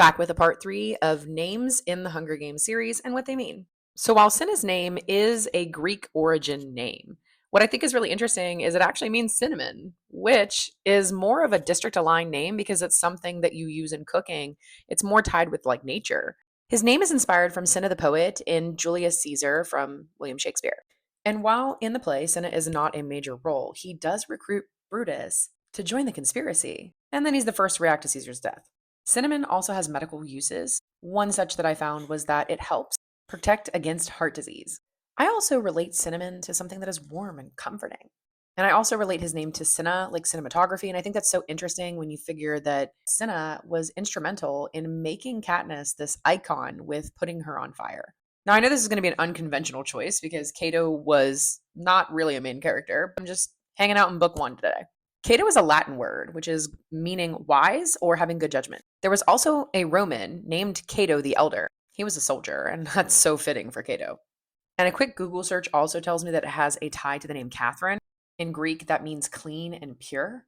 back with a part 3 of names in the Hunger Games series and what they mean. So while Cinna's name is a Greek origin name, what I think is really interesting is it actually means cinnamon, which is more of a district aligned name because it's something that you use in cooking. It's more tied with like nature. His name is inspired from Cinna the poet in Julius Caesar from William Shakespeare. And while in the play, Cinna is not a major role, he does recruit Brutus to join the conspiracy. And then he's the first to react to Caesar's death. Cinnamon also has medical uses. One such that I found was that it helps protect against heart disease. I also relate cinnamon to something that is warm and comforting. And I also relate his name to Cinna, like cinematography. And I think that's so interesting when you figure that Cinna was instrumental in making Katniss this icon with putting her on fire. Now, I know this is going to be an unconventional choice because Cato was not really a main character. I'm just hanging out in book 1 today. Cato is a Latin word, which is meaning wise or having good judgment. There was also a Roman named Cato the Elder. He was a soldier, and that's so fitting for Cato. And a quick Google search also tells me that it has a tie to the name Catherine. In Greek, that means clean and pure.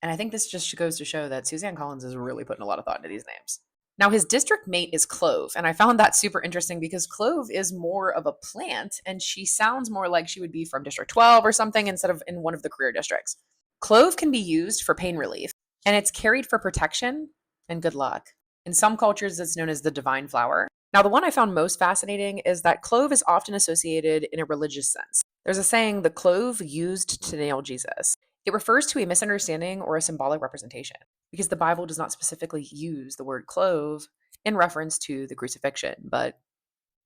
And I think this just goes to show that Suzanne Collins is really putting a lot of thought into these names. Now, his district mate is Clove, and I found that super interesting because Clove is more of a plant, and she sounds more like she would be from District 12 or something instead of in one of the career districts. Clove can be used for pain relief, and it's carried for protection and good luck. In some cultures, it's known as the divine flower. Now, the one I found most fascinating is that clove is often associated in a religious sense. There's a saying, the clove used to nail Jesus. It refers to a misunderstanding or a symbolic representation because the Bible does not specifically use the word clove in reference to the crucifixion, but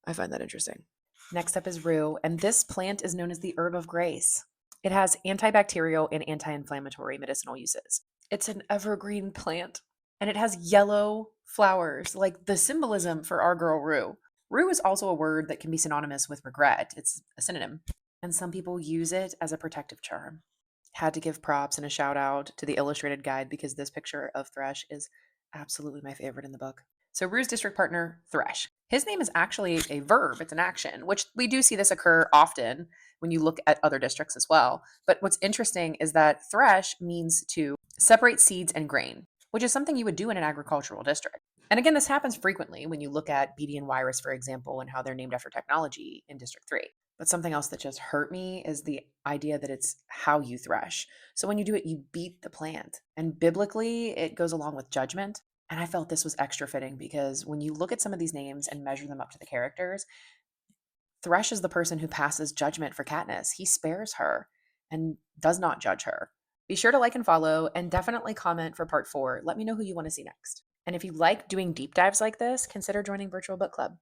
I find that interesting. Next up is rue, and this plant is known as the herb of grace. It has antibacterial and anti-inflammatory medicinal uses. It's an evergreen plant, and it has yellow flowers, like the symbolism for our girl Rue. Rue is also a word that can be synonymous with regret. It's a synonym, and some people use it as a protective charm. Had to give props and a shout out to the illustrated guide because this picture of Thresh is absolutely my favorite in the book. So Rue's district partner, Thresh. His name is actually a verb, it's an action, which we do see this occur often when you look at other districts as well. But what's interesting is that Thresh means to separate seeds and grain, which is something you would do in an agricultural district. And again, this happens frequently when you look at Beatty and Wyrus, for example, and how they're named after technology in District 3. But something else that just hurt me is the idea that it's how you thresh. So when you do it, you beat the plant. And biblically, it goes along with judgment. And I felt this was extra fitting because when you look at some of these names and measure them up to the characters, Thresh is the person who passes judgment for Katniss. He spares her and does not judge her. Be sure to like and follow, and definitely comment for part 4. Let me know who you want to see next. And if you like doing deep dives like this, consider joining Virtual Book Club.